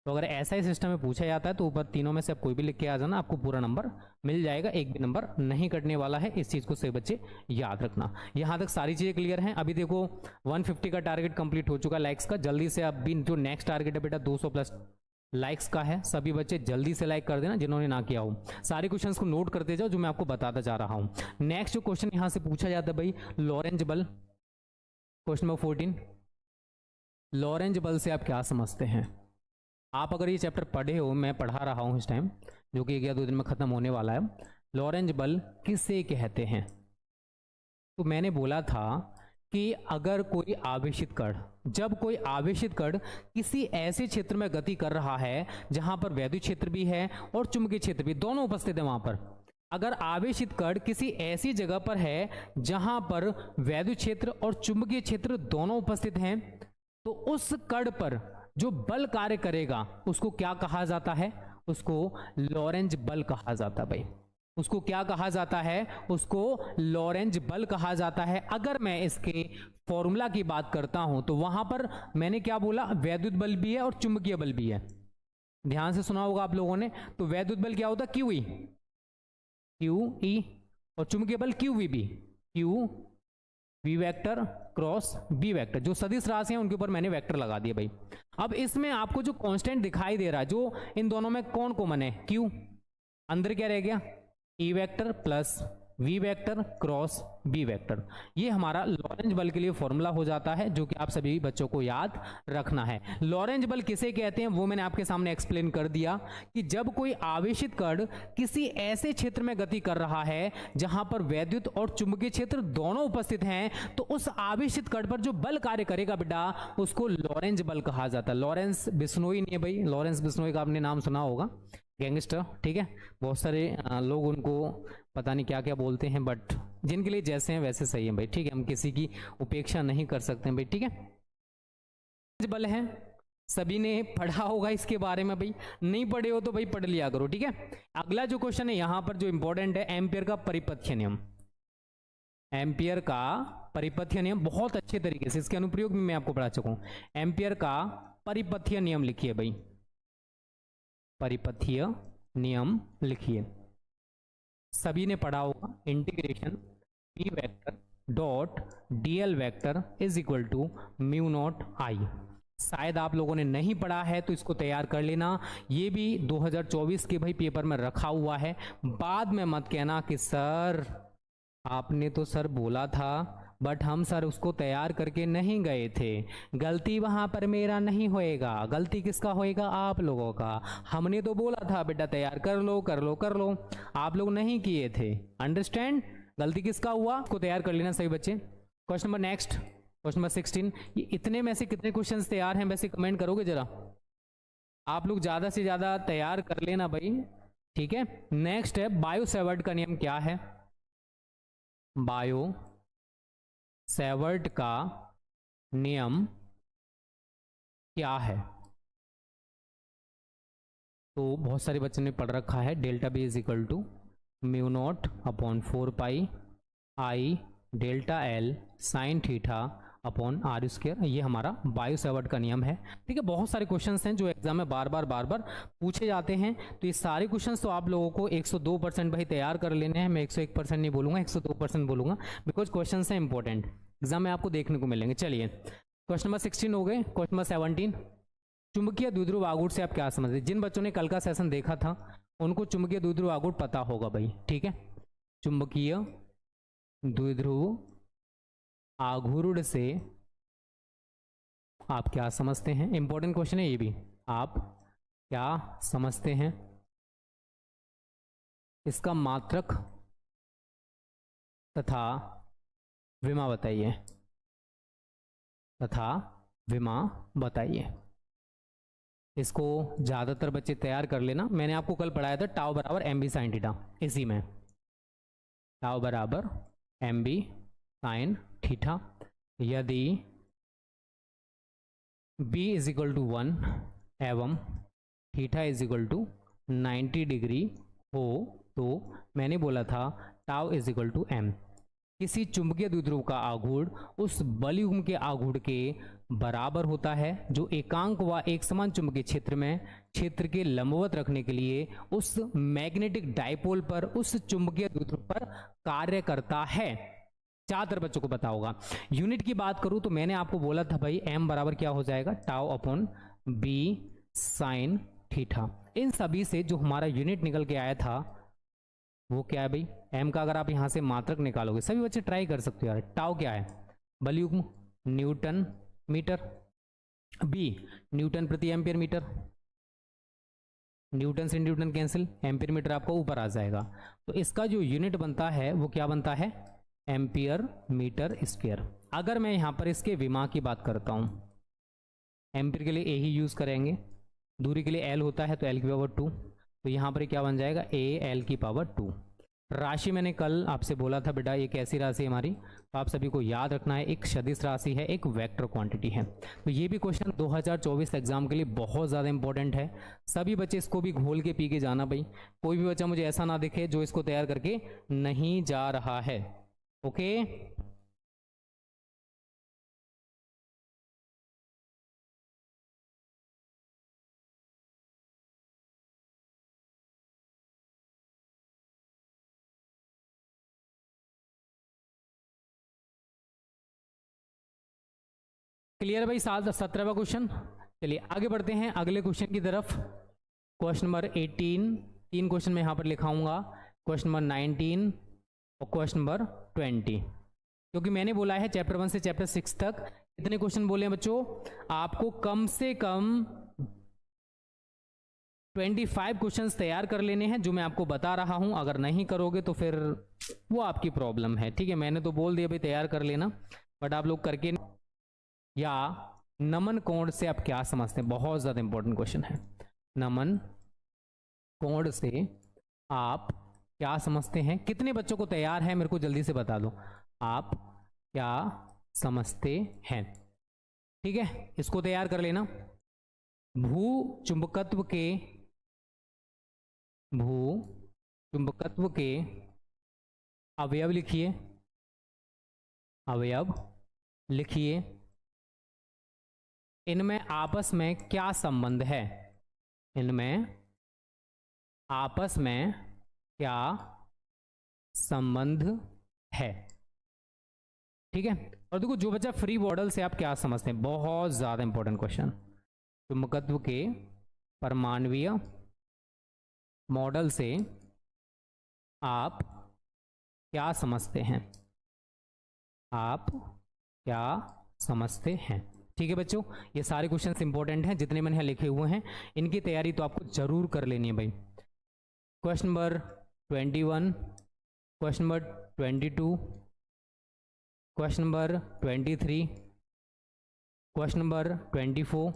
तो अगर SI सिस्टम में पूछा जाता है तो ऊपर तीनों में से आप कोई भी लिख के आ जाना, आपको पूरा नंबर मिल जाएगा, एक भी नंबर नहीं कटने वाला है। इस चीज को सही बच्चे याद रखना। यहां तक सारी चीजें क्लियर हैं। अभी देखो 150 का टारगेट कंप्लीट हो चुका लाइक्स का। जल्दी से अभी जो नेक्स्ट टारगेट है बेटा 200+ लाइक्स का है। सभी बच्चे जल्दी से लाइक कर देना जिन्होंने ना किया हो। सारे क्वेश्चंस को नोट करते जाओ जो मैं आपको बताता जा रहा हूं। नेक्स्ट जो क्वेश्चन यहां से पूछा जाता है भाई, लॉरेंज बल, क्वेश्चन नंबर 14। लॉरेंज बल से आप क्या समझते हैं? आप अगर ये चैप्टर पढ़े हो, मैं पढ़ा रहा हूं इस टाइम, जो कि 1 या 2 दिन में खत्म होने वाला है। लॉरेंज बल किसे कहते हैं? तो मैंने बोला था कि अगर कोई आवेशित कण, जब कोई आवेशित कण किसी ऐसे क्षेत्र में गति कर रहा है जहां पर वैद्युत क्षेत्र भी है और चुंबकीय क्षेत्र भी दोनों उपस्थित है, वहां पर अगर आवेशित कण किसी ऐसी जगह पर है जहां पर वैद्युत क्षेत्र और चुंबकीय क्षेत्र दोनों उपस्थित हैं, तो उस कण पर जो बल कार्य करेगा उसको क्या कहा जाता है? उसको लॉरेंज बल कहा जाता है भाई। उसको क्या कहा जाता है? उसको लॉरेंज बल कहा जाता है। अगर मैं इसके फॉर्मूला की बात करता हूं तो वहां पर मैंने क्या बोला? वैद्युत बल भी है और चुंबकीय बल भी है। ध्यान से सुना होगा आप लोगों ने। तो वैद्युत बल क्या होता है? क्यू ई, क्यू ई, और चुंबकीय बल Q V B, Q V vector cross B vector. जो सदिश राशि हैं उनके ऊपर मैंने वेक्टर लगा दिए भाई। अब इसमें आपको जो कांस्टेंट दिखाई दे रहा है, जो इन दोनों में कौन कॉमन है? क्यू। अंदर क्या रह गया? E vector plus V vector cross B vector. ये हमारा लॉरेंज बल के लिए फॉर्मूला हो जाता है, जो कि आप सभी बच्चों को याद रखना है। लॉरेंज बल किसे कहते हैं वो मैंने आपके सामने एक्सप्लेन कर दिया कि जब कोई आवेशित कण किसी ऐसे क्षेत्र में गति कर रहा है जहां पर वैद्युत और चुंबकीय क्षेत्र दोनों उपस्थित हैं, तो उस आवेशित कण पर जो बल कार्य करेगा बेटा, उसको लॉरेंज बल कहा जाता है। लॉरेंस बिश्नोई नहीं है भाई, लॉरेंस बिश्नोई का आपने नाम सुना होगा, गैंगस्टर, ठीक है। बहुत सारे लोग उनको पता नहीं क्या क्या बोलते हैं, बट जिनके लिए जैसे हैं वैसे सही है भाई, ठीक है। हम किसी की उपेक्षा नहीं कर सकते हैं भाई, ठीक है। बल है, सभी ने पढ़ा होगा इसके बारे में भाई। नहीं पढ़े हो तो भाई पढ़ लिया करो, ठीक है। अगला जो क्वेश्चन है यहां पर जो इंपॉर्टेंट है, एम्पियर का परिपथ्य नियम। एम्पियर का परिपथ्य नियम बहुत अच्छे तरीके से, इसके अनुप्रयोग में मैं आपको पढ़ा चुका हूं। एम्पियर का परिपथ्य नियम लिखिए भाई, परिपथीय नियम लिखिए। सभी ने पढ़ा होगा, integration B vector dot dl vector is equal to mu naught I. शायद आप लोगों ने नहीं पढ़ा है तो इसको तैयार कर लेना। ये भी 2024 के भाई पेपर में रखा हुआ है। बाद में मत कहना कि सर आपने तो सर बोला था बट हम सर उसको तैयार करके नहीं गए थे। गलती वहां पर मेरा नहीं होएगा, गलती किसका होएगा? आप लोगों का। हमने तो बोला था बेटा तैयार कर लो कर लो कर लो, आप लोग नहीं किए थे। अंडरस्टैंड? गलती किसका हुआ? उसको तैयार कर लेना सही बच्चे। Question number next, question number 16। ये इतने में से कितने क्वेश्चंस तैयार हैं वैसे कमेंट करोगे जरा? आप लोग ज्यादा से ज्यादा तैयार कर लेना भाई, ठीक है। नेक्स्ट है बायो सेवर्ट का नियम क्या है? बायो सेवर्ट का नियम क्या है? तो बहुत सारे बच्चों ने पढ़ रखा है, delta B is equal to mu not upon 4 pi I delta L sine theta upon R square. ये हमारा बायो सेवर्ट का नियम है, ठीक है। बहुत सारे क्वेश्चंस हैं जो एग्जाम में बार बार पूछे जाते हैं। तो ये सारे क्वेश्चंस तो आप लोगों को 102% भाई तैयार कर लेने हैं। मैं 101% नहीं बोलूंगा, 102% बोलूंगा, बिकॉज क्वेश्चन हैं इंपॉर्टेंट, एग्जाम में आपको देखने को मिलेंगे। चलिए क्वेश्चन नंबर 16 हो गए। क्वेश्चन नंबर 17, चुंबकीय द्विध्रुव आघूर्ण से आप क्या समझते? जिन बच्चों ने कल का सेशन देखा था उनको चुंबकीय द्विध्रुव आघूर्ण पता होगा भाई, ठीक है। चुंबकीय द्विध्रुव आघूर्ण से आप क्या समझते हैं? इंपॉर्टेंट क्वेश्चन है ये भी। आप क्या समझते हैं? इसका मात्रक तथा विमा बताइए, तथा विमा बताइए। इसको ज्यादातर बच्चे तैयार कर लेना। मैंने आपको कल पढ़ाया था टाउ बराबर एम बी साइन थीटा, इसी में टाउ बराबर एम बी साइन थीटा। यदि b इज इक्वल टू 1 एवं theta is equal to 90 degree हो तो मैंने बोला था tau is equal to m। किसी चुंबकीय द्विध्रुव का आघूर्ण उस बलयुग्म के आघूर्ण के बराबर होता है जो एकांक व एक समान चुंबकीय क्षेत्र में क्षेत्र के लंबवत रखने के लिए उस मैग्नेटिक डाइपोल पर, उस चुंबकीय द्विध्रुव पर कार्य करता है। ज्यादातर बच्चों को पता होगा। यूनिट की बात करूं तो मैंने आपको बोला था भाई m बराबर क्या हो जाएगा? Tau upon b sine theta. इन सभी से जो हमारा यूनिट निकल के आया था वो क्या है भाई? m का अगर आप यहां से मात्रक निकालोगे, सभी बच्चे ट्राई कर सकते हो यार। टाउ क्या है? बलयुग्म न्यूटन मीटर, b न्यूटन प्रति एम्पियर मीटर, न्यूटन से न्यूटन कैंसिल, एम्पियर मीटर आपको ऊपर आ जाएगा। तो इसका जो यूनिट बनता है वो क्या बनता है? Ampere metre square. अगर मैं यहां पर इसके विमा की बात करता हूं, एम्पियर के लिए ए ही यूज करेंगे, दूरी के लिए एल होता है तो एल की पावर 2, तो यहां पर क्या बन जाएगा? ए एल की पावर 2। राशि मैंने कल आपसे बोला था बेटा, ये कैसी राशि है हमारी, तो आप सभी को याद रखना है, एक सदिश राशि है, एक वेक्टर क्वांटिटी है। तो ये भी क्वेश्चन 2024 एग्जाम के लिए बहुत ज़्यादा इंपॉर्टेंट है। सभी बच्चे इसको भी घोल के पी के जाना भाई, कोई भी बच्चा मुझे ऐसा ना दिखे जो इसको तैयार करके नहीं जा रहा है। ओके, क्लियर भाई? 17वां क्वेश्चन। चलिए आगे बढ़ते हैं अगले क्वेश्चन की तरफ। क्वेश्चन नंबर 18, 3 क्वेश्चन मैं यहाँ पर लिखाऊंगा, क्वेश्चन नंबर 19 और क्वेश्चन नंबर 20, क्योंकि मैंने बोला है चैप्टर 1 से चैप्टर 6 तक कितने क्वेश्चन बोले हैं बच्चों, आपको कम से कम 25 क्वेश्चंस तैयार कर लेने हैं, जो मैं आपको बता रहा हूं। अगर नहीं करोगे तो फिर वो आपकी प्रॉब्लम है, ठीक है। मैंने तो बोल दिया भाई तैयार कर लेना, बट आप लोग करके। या नमन कोण से आप क्या समझते हैं, बहुत ज्यादा इंपॉर्टेंट क्वेश्चन है। नमन कोण से आप क्या समझते हैं, कितने बच्चों को तैयार है मेरे को जल्दी से बता दो, आप क्या समझते हैं, ठीक है। इसको तैयार कर लेना। भू चुंबकत्व के अवयव लिखिए, अवयव लिखिए, इनमें आपस में क्या संबंध है, इनमें आपस में क्या संबंध है, ठीक है। और देखो जो बच्चा फ्री मॉडल से आप क्या समझते हैं, बहुत ज्यादा इंपॉर्टेंट क्वेश्चन। चुंबकत्व के परमाणुीय मॉडल से आप क्या समझते हैं, आप क्या समझते हैं, ठीक है बच्चों। ये सारे क्वेश्चंस इंपॉर्टेंट हैं, जितने मैंने यहाँ लिखे हुए हैं इनकी तैयारी तो आपको जरूर कर लेनी है भाई। Question number 21, question number 22, question number 23, question number 24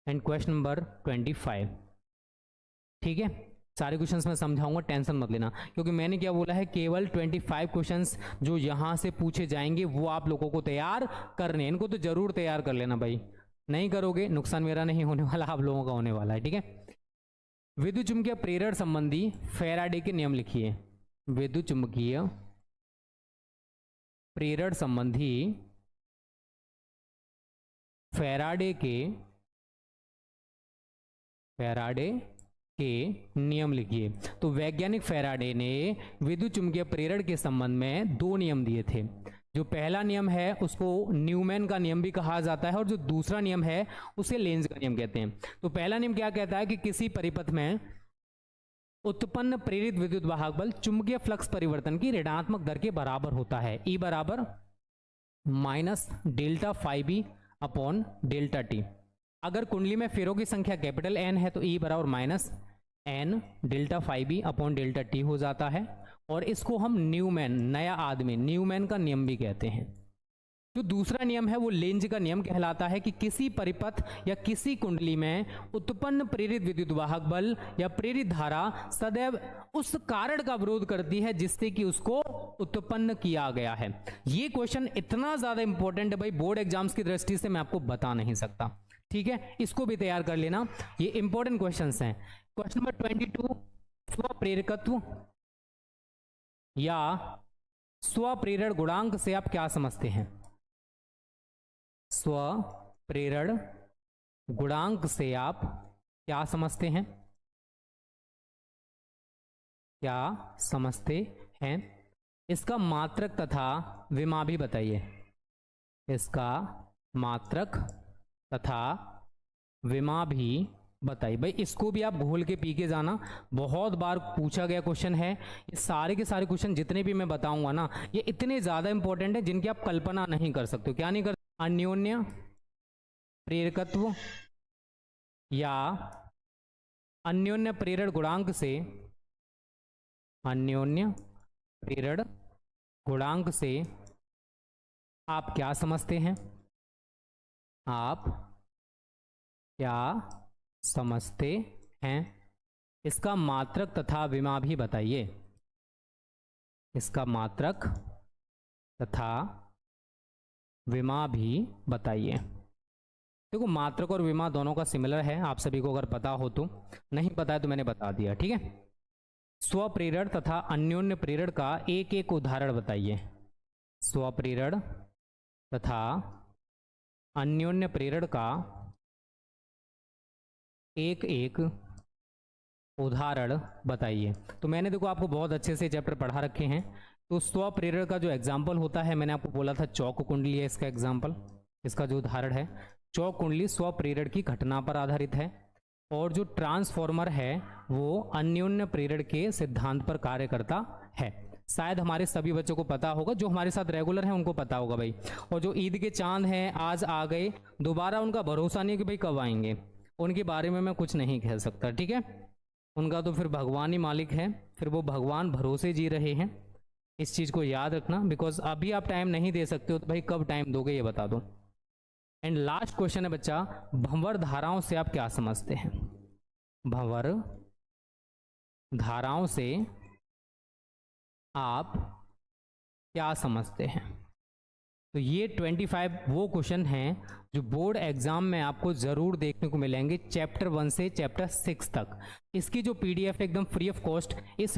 and question number 25, ठीक है। सारे क्वेश्चंस मैं समझाऊंगा, टेंशन मत लेना, क्योंकि मैंने क्या बोला है, केवल 25 क्वेश्चंस जो यहां से पूछे जाएंगे वो आप लोगों को तैयार करने हैं। इनको तो जरूर तैयार कर लेना भाई, नहीं करोगे नुकसान मेरा नहीं होने वाला, आप लोगों का होने वाला है, ठीक है। विद्युत चुम्बकीय प्रेरण संबंधी फैराडे के नियम लिखिए, विद्युत चुम्बकीय प्रेरण संबंधी फैराडे के नियम लिखिए। तो वैज्ञानिक फैराडे ने विद्युत चुम्बकीय प्रेरण के संबंध में 2 नियम दिए थे। जो पहला नियम है उसको न्यूमैन का नियम भी कहा जाता है, और जो दूसरा नियम है उसे लेंज का नियम कहते हैं। तो पहला नियम क्या कहता है कि किसी परिपथ में उत्पन्न प्रेरित विद्युत वाहक बल चुंबकीय फ्लक्स परिवर्तन की ऋणात्मक दर के बराबर होता है, E बराबर minus delta phi B upon delta T. अगर कुंडली में फेरों की संख्या कैपिटल एन है तो E बराबर minus N delta phi B upon delta T हो जाता है, और इसको हम न्यूमैन, नया आदमी, न्यूमैन का नियम भी कहते हैं। जो दूसरा नियम है वो लेंज का नियम कहलाता है कि किसी परिपथ या किसी कुंडली में उत्पन्न प्रेरित विद्युत वाहक बल या प्रेरित धारा सदैव उस कारण का विरोध करती है जिससे कि उसको उत्पन्न किया गया है। ये क्वेश्चन इतना ज्यादा इंपॉर्टेंट है भाई, बोर्ड एग्जाम्स की दृष्टि से मैं आपको बता नहीं सकता, ठीक है। इसको भी तैयार कर लेना, ये इंपॉर्टेंट क्वेश्चंस हैं। क्वेश्चन नंबर 22, स्वप्रेरकत्व या स्वप्रेरण गुणांक से आप क्या समझते हैं, स्वप्रेरण गुणांक से आप क्या समझते हैं, क्या समझते हैं। इसका मात्रक तथा विमाभी बताइए, इसका मात्रक तथा विमाभी बताइए। भाई इसको भी आप घोल के पी के जाना, बहुत बार पूछा गया क्वेश्चन है। ये सारे के सारे क्वेश्चन जितने भी मैं बताऊंगा ना, ये इतने ज्यादा इंपॉर्टेंट है जिनकी आप कल्पना नहीं कर सकते। क्या नहीं कर, अन्योन्य प्रेरकत्व या अन्योन्य प्रेरण गुणांक से, अन्योन्य प्रेरण गुणांक से आप क्या समझते हैं, आप क्या समझते हैं। इसका मात्रक तथा विमा भी बताइए, इसका मात्रक तथा विमा भी बताइए। देखो मात्रक और विमा दोनों का सिमिलर है, आप सभी को अगर पता हो तो, नहीं पता है तो मैंने बता दिया, ठीक है। स्वप्रेरण तथा अन्योन्य प्रेरण का एक एक उदाहरण बताइए। स्वप्रेरण तथा अन्योन्य प्रेरण का एक एक उदाहरण बताइए। तो मैंने देखो आपको बहुत अच्छे से चैप्टर पढ़ा रखे हैं। तो स्वप्रेरण का जो एग्जाम्पल होता है, मैंने आपको बोला था चौक कुंडली है इसका एग्जाम्पल, इसका जो उदाहरण है चौक कुंडली स्वप्रेरण की घटना पर आधारित है। और जो ट्रांसफॉर्मर है वो अन्योन्य प्रेरण के सिद्धांत पर कार्य करता है। शायद हमारे सभी बच्चों को पता होगा, जो हमारे साथ रेगुलर हैं उनको पता होगा भाई। और जो ईद के चांद हैं आज आ गए, दोबारा उनका भरोसा नहीं कि भाई कब आएंगे, उनके बारे में मैं कुछ नहीं कह सकता, ठीक है। उनका तो फिर भगवान ही मालिक है, फिर वो भगवान भरोसे जी रहे हैं, इस चीज़ को याद रखना। बिकॉज अभी आप टाइम नहीं दे सकते हो तो भाई कब टाइम दोगे ये बता दो। एंड लास्ट क्वेश्चन है बच्चा, भंवर धाराओं से आप क्या समझते हैं? भंवर धाराओं से आप क्या समझते हैं? तो ये 25 वो क्वेश्चन हैं जो बोर्ड एग्जाम में आपको जरूर देखने को मिलेंगे, चैप्टर 1 से चैप्टर 6 तक। इसकी जो PDF एकदम फ्री ऑफ कॉस्ट इस